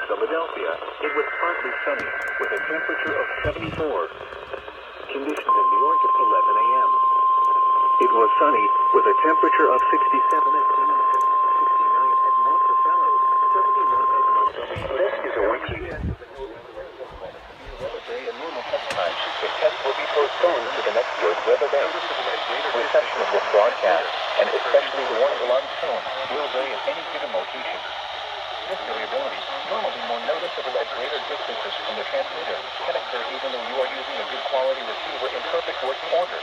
Philadelphia, it was partly sunny, with a temperature of 74. Conditions in New York at 11 a.m. It was sunny, with a temperature of 67 at Bloomington, 69 at Monticello, 71 at Montgomery. This is a weekly day in normal test time. The test will be postponed to the next good weather day. Reception of this broadcast, and especially the warning alarm tone, will vary at any given location. This variability, normally more noticeable at greater distances from the transmitter, can occur even though you are using a good quality receiver in perfect working order.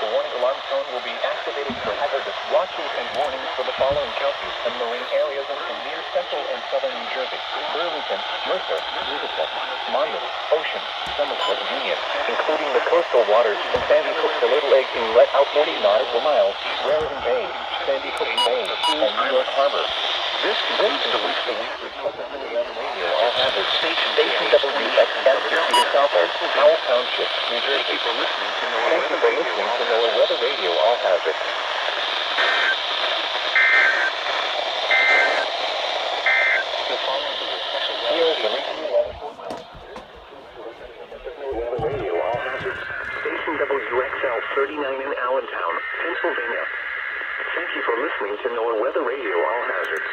The warning alarm tone will be activated for hazardous watches and warnings for the following counties and marine areas in near central and southern New Jersey: Burlington, Mercer, Middlesex, Monmouth, Ocean, Somerset, and Union, including the coastal waters from Sandy Hook to Little Egg Inlet out 40 nautical miles, Raritan Bay, Sandy Hook Bay, and New York Harbor. This is the weekly radio all hazards station WXL in Southern Howell Township, New Jersey. Thank you for listening to NOAA Weather Radio All Hazards. Here is the regional weather radio All Hazards. Station WXL 39 in Allentown, Pennsylvania. Thank you for listening to NOAA Weather Radio All Hazards.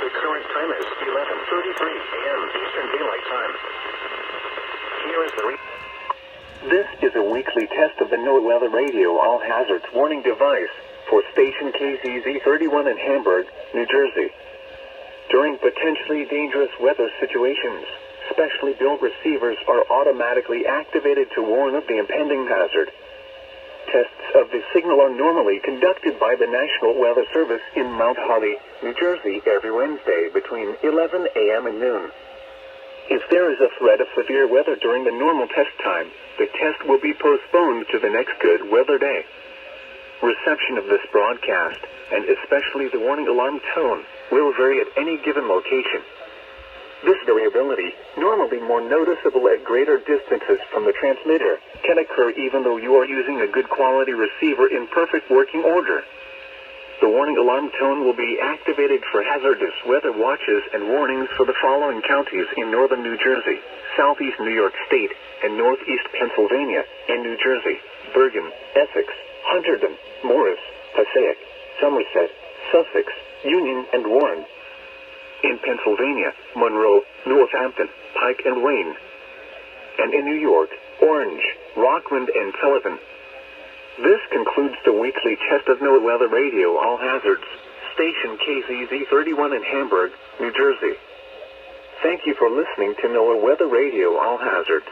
The current time is 11:33 a.m. Eastern Daylight Time. Here is the This is a weekly test of the NOAA Weather Radio All Hazards warning device for station KZZ31 in Hamburg, New Jersey. During potentially dangerous weather situations, specially built receivers are automatically activated to warn of the impending hazard. Tests of the signal are normally conducted by the National Weather Service in Mt.Holly, New Jersey, every Wednesday between 11 a.m. and noon. If there is a threat of severe weather during the normal test time, the test will be postponed to the next good weather day. Reception of this broadcast, and especially the warning alarm tone, will vary at any given location. This variability, normally more noticeable at greater distances from the transmitter, can occur even though you are using a good quality receiver in perfect working order. The warning alarm tone will be activated for hazardous weather watches and warnings for the following counties in northern New Jersey, southeast New York State, and northeast Pennsylvania, and New Jersey: Bergen, Essex, Hunterdon, Morris, Passaic, Somerset, Sussex, Union, and Warren. In Pennsylvania, Monroe, Northampton, Pike, and Wayne. And in New York, Orange, Rockland, and Sullivan. This concludes the weekly test of NOAA Weather Radio All Hazards, station KZZ31 in Hamburg, New Jersey. Thank you for listening to NOAA Weather Radio All Hazards.